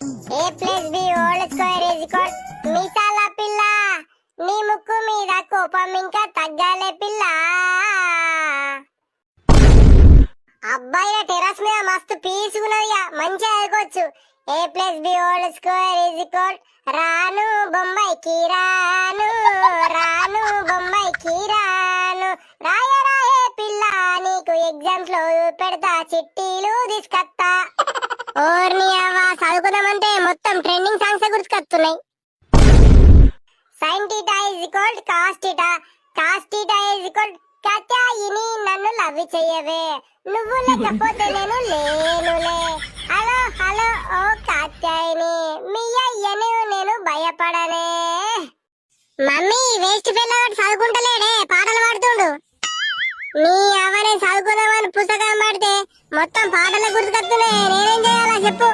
A plus B whole square is equal మిసాల పిల్ల నీ ముక్కు మీద కోపం ఇంకా తగ్గాలే పిల్ల. అబ్బాయిల టెర్రస్ మీద మస్తు పీసుకున్నదిగా మంచిగా ఆడుకోవచ్చు. A plus B whole square is equal రాను బొంబాయికి రాను రాను బొంబాయికి రాను రాయ రాయే పిల్ల నీకు ఎగ్జామ్స్ లో పెడతా చిట్టీలు తీసుకొస్తా. ఓర్ని అవ్వ చదువుకుందామంటే మొత్తం ట్రెండింగ్ సాంగ్స్ గుర్తుకొస్తున్నాయి. Sine theta is equal cos theta cos theta is equal Katyayani నన్ను లవ్ చెయ్యవే నువ్వు లేకపోతే నేను లేనులే. హలో హలో ఓ కాత్యాయిని మీ అయ్యను నేను భయపడనే. మమ్మీ వేస్ట్ పిల్లవాడు చదువుకుంటలేడే పాటలు పాడుతుండు. నీ అవనే చదువుకుందామని పుస్తకం పడితే మొత్తం పాటలు గుర్తుకొస్తున్నాయి. నేనేం చేయాలా చెప్పు.